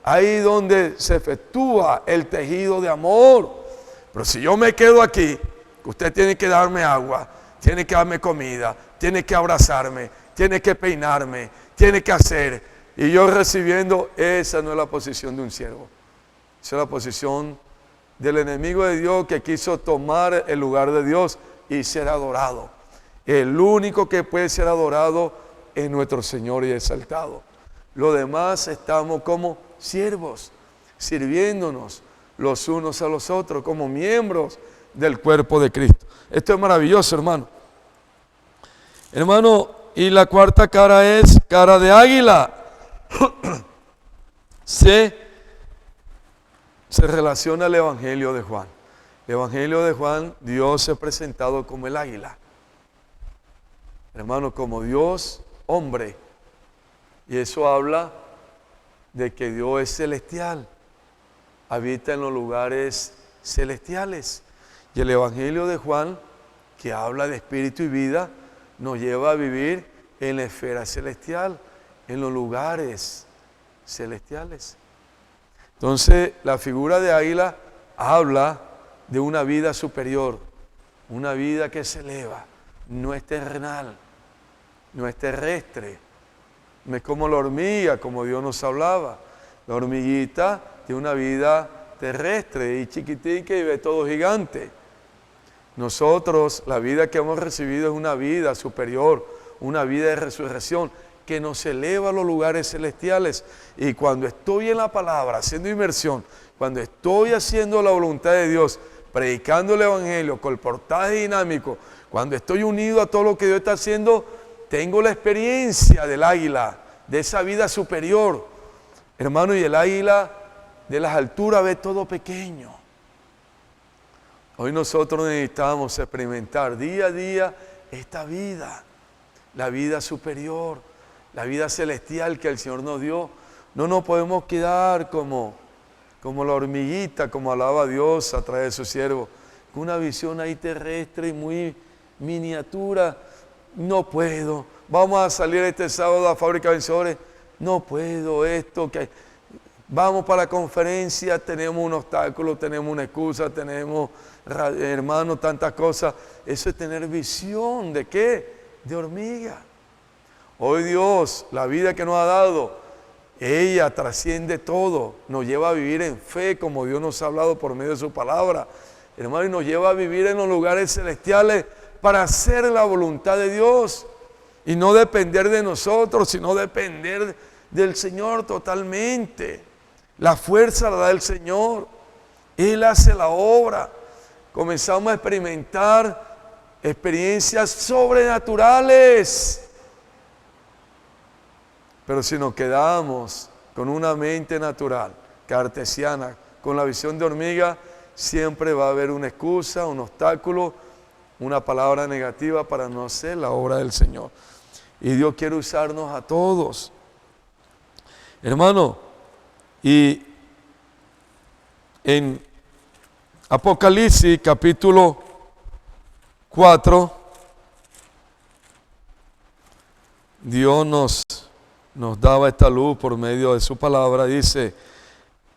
Ahí donde se efectúa el tejido de amor. Pero si yo me quedo aquí, usted tiene que darme agua, tiene que darme comida, tiene que abrazarme, tiene que peinarme, tiene que hacer. Y yo recibiendo, esa no es la posición de un siervo. Esa es la posición del enemigo de Dios que quiso tomar el lugar de Dios y ser adorado. El único que puede ser adorado es nuestro Señor y exaltado. Los demás estamos como siervos, sirviéndonos los unos a los otros, como miembros del cuerpo de Cristo. Esto es maravilloso, hermano. Hermano, y la cuarta cara es cara de águila. Se relaciona al Evangelio de Juan. El Evangelio de Juan, Dios se ha presentado como el águila. Hermano, como Dios, hombre. Y eso habla de que Dios es celestial. Habita en los lugares celestiales. Y el Evangelio de Juan, que habla de espíritu y vida, nos lleva a vivir en la esfera celestial, en los lugares celestiales. Entonces, la figura de águila habla de una vida superior, una vida que se eleva, no es terrenal, no es terrestre, no es como la hormiga, como Dios nos hablaba. La hormiguita tiene una vida terrestre y chiquitica y ve todo gigante. Nosotros, la vida que hemos recibido es una vida superior, una vida de resurrección, que nos eleva a los lugares celestiales. Y cuando estoy en la palabra, haciendo inmersión, cuando estoy haciendo la voluntad de Dios, predicando el Evangelio, con el portaje dinámico, cuando estoy unido a todo lo que Dios está haciendo, tengo la experiencia del águila, de esa vida superior. Hermano, y el águila de las alturas ve todo pequeño. Hoy nosotros necesitamos experimentar día a día esta vida, la vida superior, la vida celestial que el Señor nos dio. No nos podemos quedar como la hormiguita, como alaba a Dios a través de su siervo, con una visión ahí terrestre y muy miniatura. No puedo, vamos a salir este sábado a Fábrica de Vencedores, no puedo esto, que vamos para la conferencia, tenemos un obstáculo, tenemos una excusa, tenemos, hermano, tantas cosas. Eso es tener visión, ¿de qué? De hormiga. Hoy Dios, la vida que nos ha dado, ella trasciende todo, nos lleva a vivir en fe como Dios nos ha hablado por medio de su palabra, hermano, y nos lleva a vivir en los lugares celestiales para hacer la voluntad de Dios y no depender de nosotros, sino depender del Señor totalmente. La fuerza la da el Señor, Él hace la obra. Comenzamos a experimentar experiencias sobrenaturales. Pero si nos quedamos con una mente natural, cartesiana, con la visión de hormiga, siempre va a haber una excusa, un obstáculo, una palabra negativa para no hacer la obra del Señor. Y Dios quiere usarnos a todos. Hermano, y en Apocalipsis capítulo 4, Dios nos daba esta luz por medio de su palabra. Dice,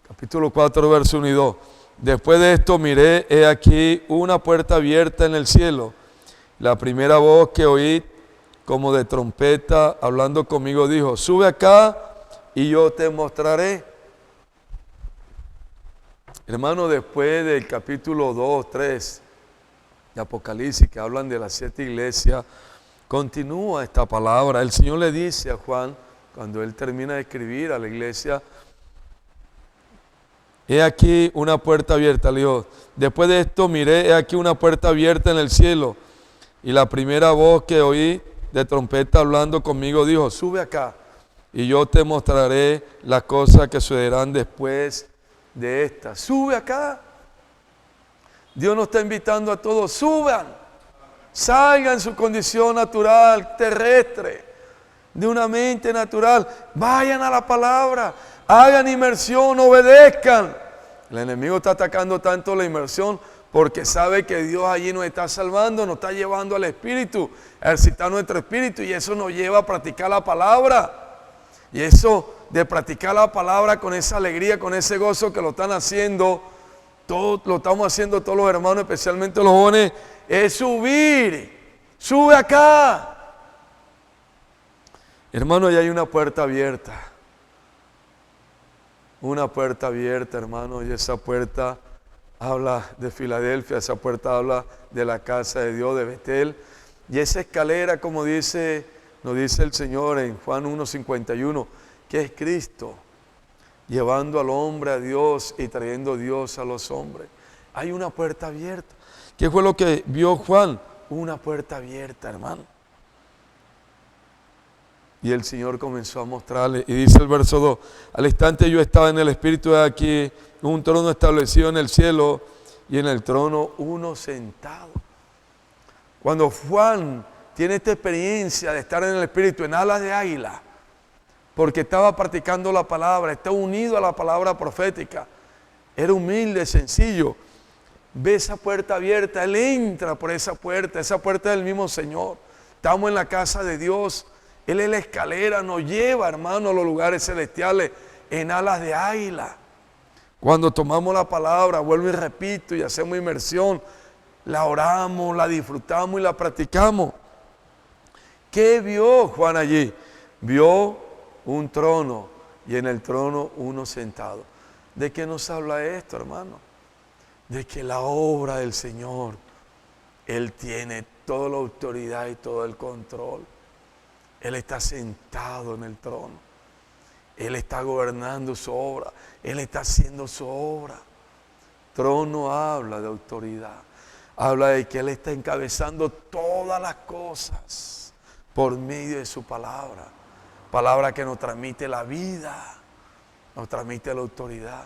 capítulo 4, verso 1 y 2. Después de esto miré, he aquí una puerta abierta en el cielo. La primera voz que oí, como de trompeta, hablando conmigo, dijo, sube acá y yo te mostraré. Hermano, después del capítulo 2, 3 de Apocalipsis, que hablan de las 7 iglesias, continúa esta palabra. El Señor le dice a Juan, cuando él termina de escribir a la iglesia, he aquí una puerta abierta. Le dijo, después de esto miré, he aquí una puerta abierta en el cielo. Y la primera voz que oí de trompeta hablando conmigo dijo, sube acá y yo te mostraré las cosas que sucederán después de esta. Sube acá. Dios nos está invitando a todos, suban, salgan su condición natural, terrestre, de una mente natural, vayan a la palabra, hagan inmersión, obedezcan. El enemigo está atacando tanto la inmersión porque sabe que Dios allí nos está salvando, nos está llevando al Espíritu, a ejercitar nuestro espíritu, y eso nos lleva a practicar la palabra. Y eso de practicar la palabra con esa alegría, con ese gozo que lo están haciendo, lo estamos haciendo todos los hermanos, especialmente los jóvenes, es subir, sube acá. Hermano, ya hay una puerta abierta. Una puerta abierta, hermano, y esa puerta habla de Filadelfia, esa puerta habla de la casa de Dios, de Betel. Y esa escalera, como nos dice el Señor en Juan 1:51, que es Cristo, llevando al hombre a Dios y trayendo Dios a los hombres. Hay una puerta abierta. ¿Qué fue lo que vio Juan? Una puerta abierta, hermano. Y el Señor comenzó a mostrarle, y dice el verso 2, al instante yo estaba en el Espíritu, de aquí un trono establecido en el cielo, y en el trono uno sentado. Cuando Juan tiene esta experiencia de estar en el Espíritu, en alas de águila, porque estaba practicando la palabra, está unido a la palabra profética, era humilde, sencillo, ve esa puerta abierta, él entra por esa puerta del mismo Señor. Estamos en la casa de Dios. Él es la escalera, nos lleva, hermano, a los lugares celestiales en alas de águila. Cuando tomamos la palabra, vuelvo y repito, y hacemos inmersión, la oramos, la disfrutamos y la practicamos. ¿Qué vio Juan allí? Vio un trono y en el trono uno sentado. ¿De qué nos habla esto, hermano? De que la obra del Señor, Él tiene toda la autoridad y todo el control. Él está sentado en el trono. Él está gobernando su obra. Él está haciendo su obra. Trono habla de autoridad. Habla de que Él está encabezando todas las cosas por medio de su palabra. Palabra que nos transmite la vida, nos transmite la autoridad.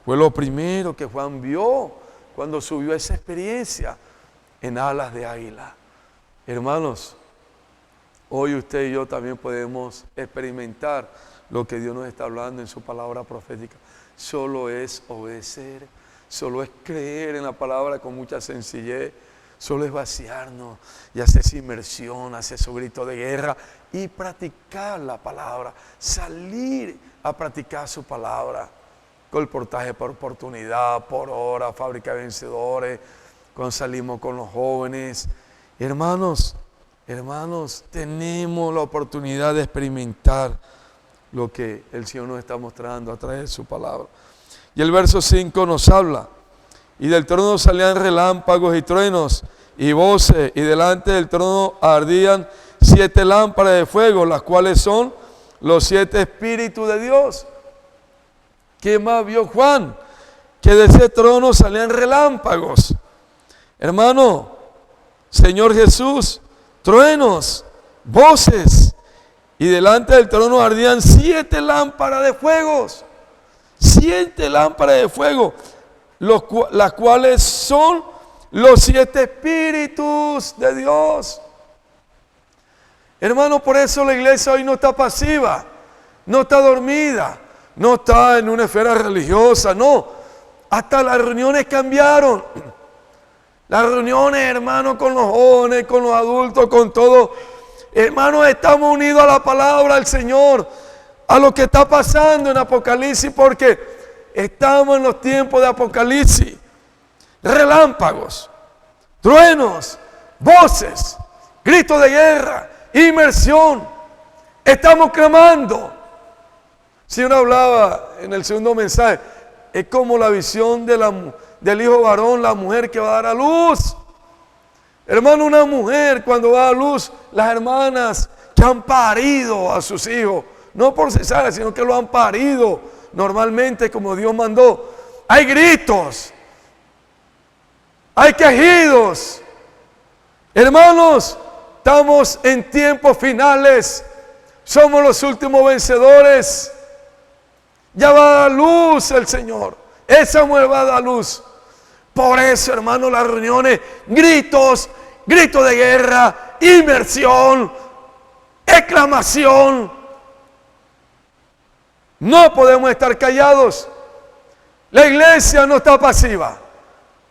Fue lo primero que Juan vio cuando subió a esa experiencia en alas de águila. Hermanos, hoy usted y yo también podemos experimentar lo que Dios nos está hablando en su palabra profética. Solo es obedecer, solo es creer en la palabra con mucha sencillez, solo es vaciarnos y hacer esa inmersión, hacer su grito de guerra y practicar la palabra, salir a practicar su palabra. Colportaje por oportunidad, por hora, fábrica de vencedores, cuando salimos con los jóvenes. Hermanos, tenemos la oportunidad de experimentar lo que el Señor nos está mostrando a través de su palabra. Y el verso 5 nos habla: y del trono salían relámpagos y truenos y voces, y delante del trono ardían 7 lámparas de fuego, las cuales son los 7 espíritus de Dios. ¿Qué más vio Juan? Que de ese trono salían relámpagos. Hermano, Señor Jesús, truenos, voces, y delante del trono ardían 7 lámparas de fuego. 7 lámparas de fuego, las cuales son los 7 espíritus de Dios. Hermano, por eso la iglesia hoy no está pasiva, no está dormida, no está en una esfera religiosa, no. Hasta las reuniones cambiaron. Las reuniones, hermano, con los jóvenes, con los adultos, con todo. Hermanos, estamos unidos a la palabra del Señor, a lo que está pasando en Apocalipsis, porque estamos en los tiempos de Apocalipsis. Relámpagos, truenos, voces, gritos de guerra, inmersión. Estamos clamando. El Señor hablaba en el segundo mensaje, es como la visión del hijo varón, la mujer que va a dar a luz. Hermano, una mujer cuando va a luz, las hermanas que han parido a sus hijos, no por cesárea, sino que lo han parido normalmente como Dios mandó. Hay gritos, hay quejidos. Hermanos, estamos en tiempos finales, somos los últimos vencedores. Ya va a dar luz el Señor, esa mujer va a dar luz. Por eso, hermano, las reuniones, gritos de guerra, inmersión, exclamación. No podemos estar callados. La iglesia no está pasiva.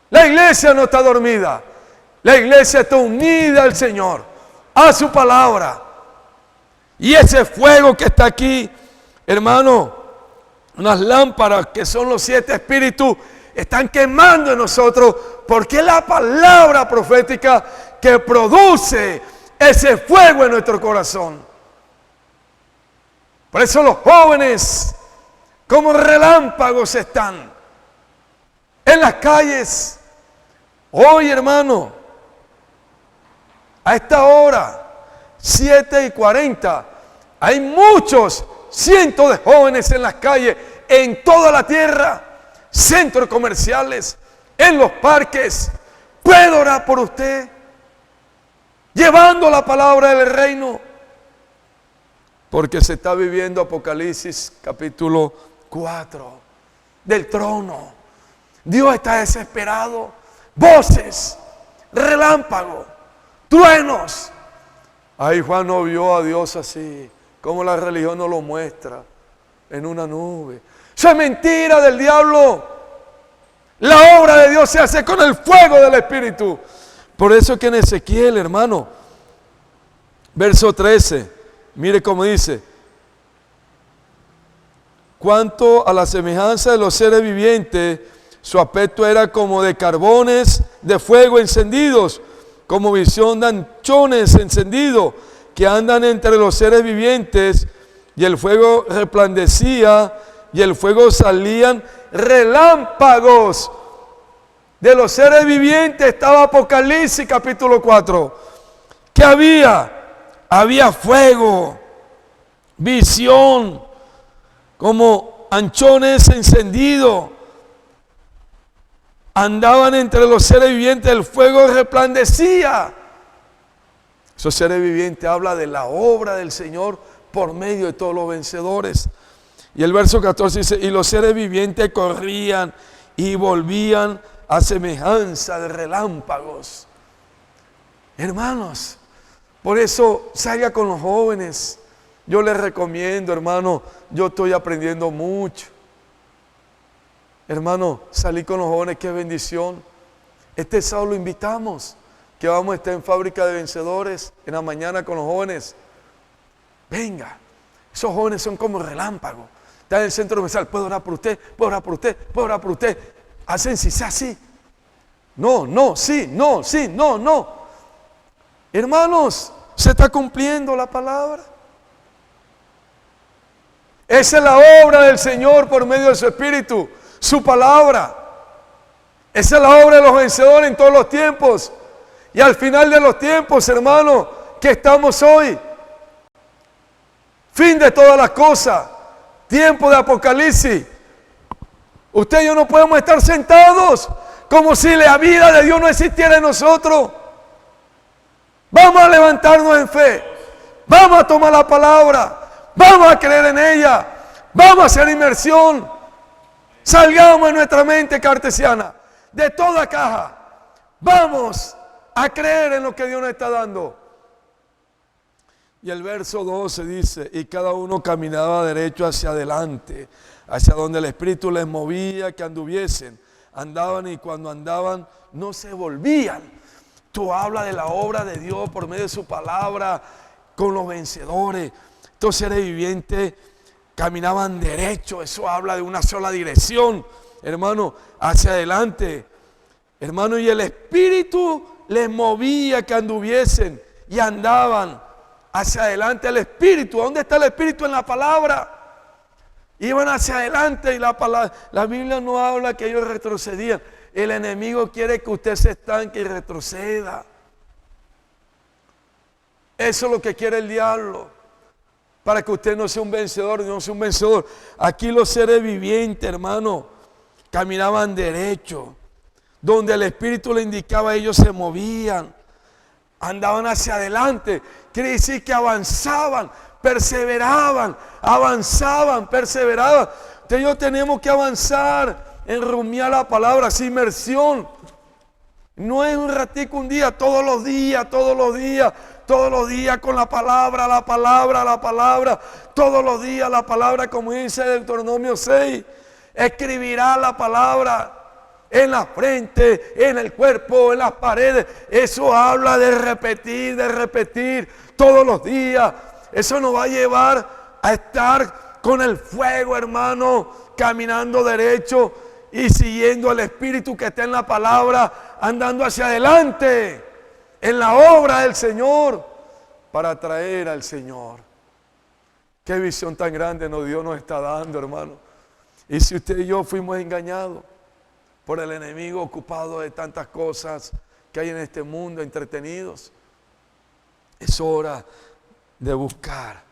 La iglesia no está dormida. La iglesia está unida al Señor, a su palabra. Y ese fuego que está aquí, hermano, unas lámparas que son los 7 espíritus, están quemando en nosotros, porque es la palabra profética que produce ese fuego en nuestro corazón. Por eso los jóvenes, como relámpagos, están en las calles. Hoy, hermano, a esta hora, 7:40, hay muchos cientos de jóvenes en las calles, en toda la tierra, centros comerciales, en los parques. ¿Puedo orar por usted? Llevando la palabra del reino. Porque se está viviendo Apocalipsis capítulo 4 del trono. Dios está desesperado. Voces, relámpagos, truenos. Ahí Juan no vio a Dios así, como la religión nos lo muestra, en una nube. Eso es mentira del diablo. La obra de Dios se hace con el fuego del Espíritu. Por eso que en Ezequiel, hermano, verso 13, mire cómo dice: cuanto a la semejanza de los seres vivientes, su aspecto era como de carbones de fuego encendidos, como visión de anchones encendidos, que andan entre los seres vivientes, y el fuego resplandecía, y el fuego salían relámpagos. De los seres vivientes estaba Apocalipsis capítulo 4. ¿Qué había? había fuego, visión, como anchones encendidos. Andaban entre los seres vivientes, el fuego resplandecía. Esos seres vivientes habla de la obra del Señor por medio de todos los vencedores. Y el verso 14 dice, y los seres vivientes corrían y volvían a semejanza de relámpagos. Hermanos, por eso salga con los jóvenes. Yo les recomiendo, hermano, yo estoy aprendiendo mucho. Hermano, salí con los jóvenes, qué bendición. Este sábado lo invitamos, que vamos a estar en Fábrica de Vencedores en la mañana con los jóvenes. Venga, esos jóvenes son como relámpagos. Está en el centro comercial, ¿puedo orar por usted? ¿Puedo orar por usted? ¿Puedo orar por usted? Hacen si sea así. No, no, sí, no, sí, no, no. Hermanos, se está cumpliendo la palabra. Esa es la obra del Señor por medio de su Espíritu, su palabra. Esa es la obra de los vencedores en todos los tiempos. Y al final de los tiempos, hermano, que estamos hoy. Fin de todas las cosas. Tiempo de Apocalipsis. Usted y yo no podemos estar sentados como si la vida de Dios no existiera en nosotros. Vamos a levantarnos en fe. Vamos a tomar la palabra. Vamos a creer en ella. Vamos a hacer inmersión. Salgamos de nuestra mente cartesiana, de toda caja. Vamos a creer en lo que Dios nos está dando. Y el verso 12 dice, y cada uno caminaba derecho hacia adelante, hacia donde el Espíritu les movía que anduviesen. Andaban y cuando andaban no se volvían. Tú hablas de la obra de Dios por medio de su palabra con los vencedores. Estos seres vivientes caminaban derecho. Eso habla de una sola dirección, hermano, hacia adelante. Hermano, y el Espíritu les movía que anduviesen y andaban hacia adelante. El Espíritu, ¿dónde está el Espíritu? En la palabra. Iban hacia adelante y la Biblia no habla que ellos retrocedían. El enemigo quiere que usted se estanque y retroceda. Eso es lo que quiere el diablo. Para que usted no sea un vencedor, no sea un vencedor. Aquí los seres vivientes, hermano, caminaban derecho. Donde el Espíritu le indicaba, ellos se movían. Andaban hacia adelante. Quiere decir que avanzaban, perseveraban, avanzaban, perseveraban. Usted y yo tenemos que avanzar en rumiar la palabra, sin inmersión. No es un ratico, un día, todos los días, todos los días, todos los días con la palabra, la palabra, la palabra, todos los días la palabra, como dice Deuteronomio 6, escribirá la palabra en la frente, en el cuerpo, en las paredes. Eso habla de repetir todos los días. Eso nos va a llevar a estar con el fuego, hermano, caminando derecho y siguiendo al Espíritu que está en la palabra, andando hacia adelante en la obra del Señor para traer al Señor. Qué visión tan grande Dios nos está dando, hermano. Y si usted y yo fuimos engañados por el enemigo, ocupado de tantas cosas que hay en este mundo, entretenidos, es hora de buscar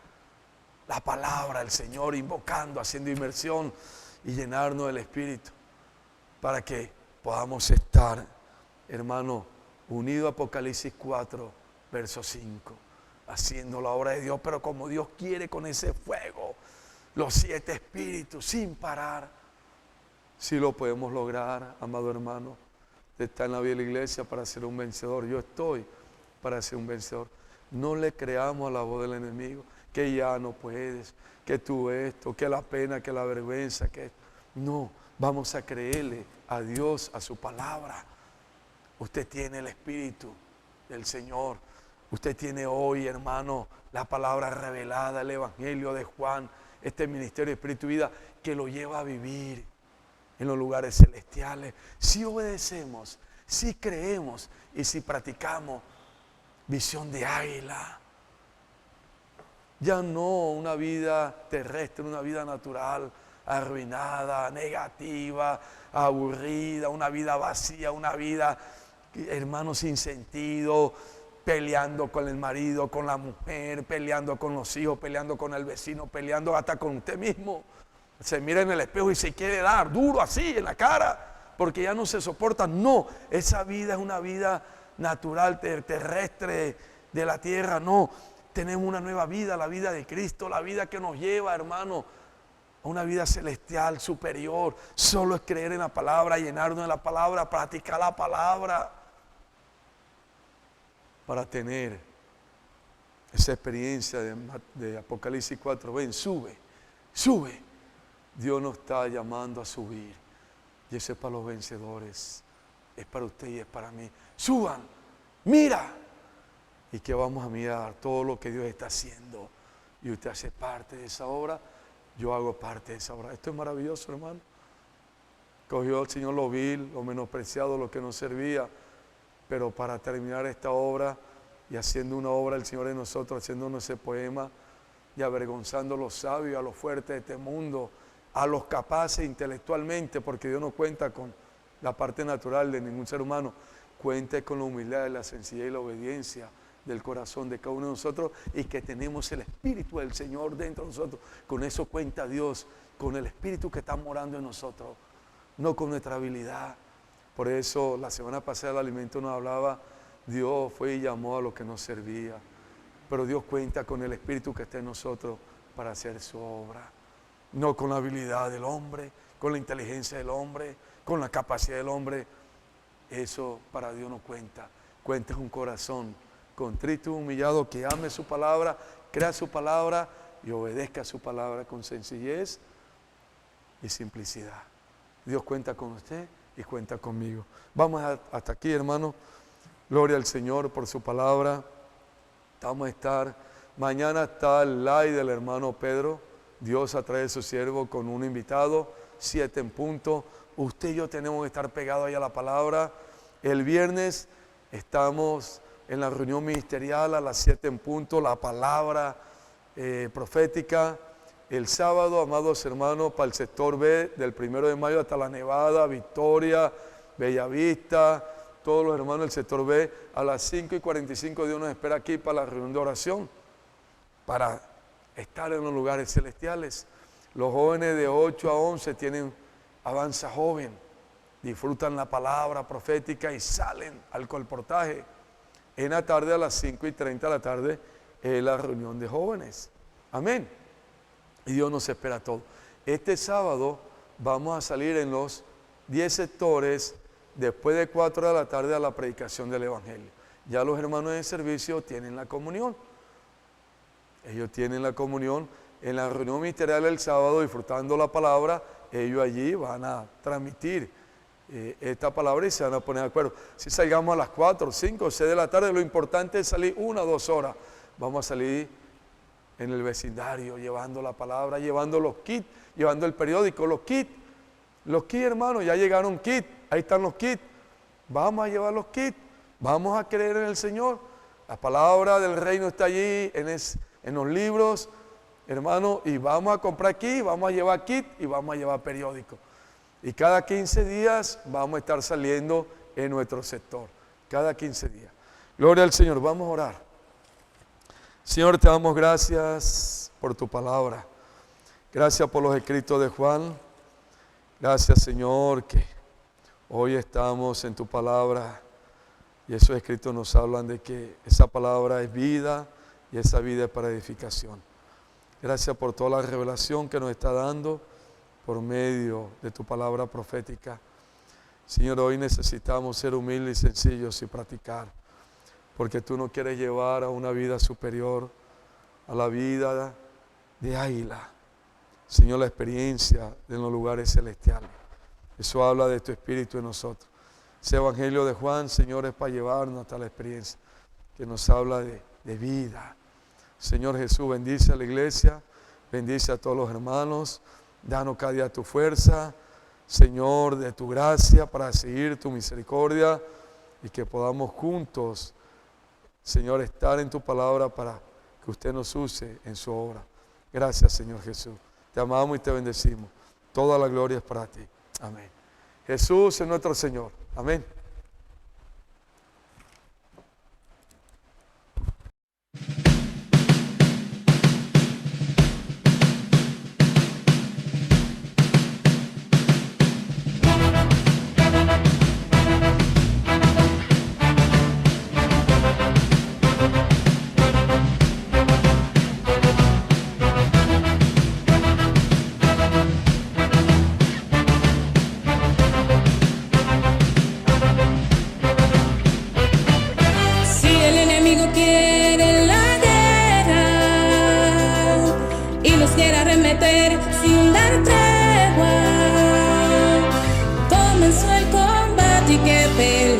la palabra del Señor, invocando, haciendo inmersión y llenarnos del Espíritu para que podamos estar, hermano, unido a Apocalipsis 4, verso 5, haciendo la obra de Dios, pero como Dios quiere, con ese fuego, los 7 espíritus, sin parar. Si lo podemos lograr, amado hermano. Usted está en la vida de la iglesia para ser un vencedor. Yo estoy para ser un vencedor. No le creamos a la voz del enemigo, que ya no puedes, que tú esto, que la pena, que la vergüenza, que no, vamos a creerle a Dios, a su palabra. Usted tiene el Espíritu del Señor. Usted tiene hoy, hermano, la palabra revelada, el Evangelio de Juan, este ministerio de Espíritu y Vida que lo lleva a vivir en los lugares celestiales. Si obedecemos, si creemos y si practicamos visión de águila. Ya no una vida terrestre, una vida natural, arruinada, negativa, aburrida, una vida vacía, una vida, hermano, sin sentido, peleando con el marido, con la mujer, peleando con los hijos, peleando con el vecino, peleando hasta con usted mismo. Se mira en el espejo y se quiere dar duro así en la cara, porque ya no se soporta. No, esa vida es una vida natural, terrestre, de la tierra. No, tenemos una nueva vida, la vida de Cristo, la vida que nos lleva, hermano, a una vida celestial, superior. Solo es creer en la palabra, llenarnos de la palabra, practicar la palabra, para tener esa experiencia de Apocalipsis 4. Ven, sube, sube. Dios nos está llamando a subir. Y eso es para los vencedores. Es para usted y es para mí. Suban, mira. Y que vamos a mirar todo lo que Dios está haciendo. Y usted hace parte de esa obra. Yo hago parte de esa obra. Esto es maravilloso, hermano. Cogió el Señor lo vil, lo menospreciado, lo que no servía. Pero para terminar esta obra y haciendo una obra el Señor en nosotros, haciéndonos ese poema y avergonzando a los sabios, a los fuertes de este mundo, a los capaces intelectualmente, porque Dios no cuenta con la parte natural de ningún ser humano, cuenta con la humildad, la sencillez y la obediencia del corazón de cada uno de nosotros, y que tenemos el Espíritu del Señor dentro de nosotros. Con eso cuenta Dios, con el Espíritu que está morando en nosotros, no con nuestra habilidad. Por eso la semana pasada el alimento nos hablaba, Dios fue y llamó a lo que nos servía, pero Dios cuenta con el Espíritu que está en nosotros para hacer su obra. No con la habilidad del hombre, con la inteligencia del hombre, con la capacidad del hombre. Eso para Dios no cuenta. Cuenta un corazón contrito y humillado que ame su palabra, crea su palabra y obedezca su palabra con sencillez y simplicidad. Dios cuenta con usted y cuenta conmigo. Vamos hasta aquí, hermano. Gloria al Señor por su palabra. Vamos a estar, mañana está el live del hermano Pedro. Dios a través de su siervo con un invitado, 7 en punto. Usted y yo tenemos que estar pegados ahí a la palabra. El viernes estamos en la reunión ministerial a las 7 en punto, la palabra profética. El sábado, amados hermanos, para el sector B, del 1 de mayo hasta La Nevada, Victoria, Bellavista, todos los hermanos del sector B, a las 5:45 Dios nos espera aquí para la reunión de oración, para estar en los lugares celestiales. Los jóvenes de 8 a 11 tienen avanza joven, disfrutan la palabra profética y salen al colportaje. En la tarde a las 5:30 de la tarde es la reunión de jóvenes. Amén. Y Dios nos espera todo. Este sábado vamos a salir en los 10 sectores después de 4 de la tarde a la predicación del Evangelio. Ya los hermanos de servicio tienen la comunión. Ellos tienen la comunión en la reunión ministerial del sábado, disfrutando la palabra. Ellos allí van a transmitir esta palabra y se van a poner de acuerdo. Si salgamos a las 4, 5, 6 de la tarde, lo importante es salir 1 o 2 horas. Vamos a salir en el vecindario llevando la palabra, llevando los kits, llevando el periódico, los kits, hermanos, ya llegaron kits, ahí están los kits. Vamos a llevar los kits, vamos a creer en el Señor. La palabra del reino está allí en los libros, hermano, y vamos a comprar aquí, vamos a llevar kit y vamos a llevar periódico. Y cada 15 días vamos a estar saliendo en nuestro sector, cada 15 días. Gloria al Señor, vamos a orar. Señor, te damos gracias por tu palabra. Gracias por los escritos de Juan. Gracias, Señor, que hoy estamos en tu palabra y esos escritos nos hablan de que esa palabra es vida y esa vida es para edificación. Gracias por toda la revelación que nos está dando por medio de tu palabra profética. Señor, hoy necesitamos ser humildes y sencillos y practicar, porque tú nos quieres llevar a una vida superior, a la vida de águila. Señor, la experiencia de los lugares celestiales. Eso habla de tu Espíritu en nosotros. Ese Evangelio de Juan, Señor, es para llevarnos hasta la experiencia que nos habla de vida. Señor Jesús, bendice a la iglesia, bendice a todos los hermanos, danos cada día tu fuerza, Señor, de tu gracia para seguir tu misericordia y que podamos juntos, Señor, estar en tu palabra para que usted nos use en su obra. Gracias, Señor Jesús. Te amamos y te bendecimos. Toda la gloria es para ti. Amén. Jesús es nuestro Señor. Amén. nos quiere arremeter sin dar tregua. Comenzó el combate y que pelear.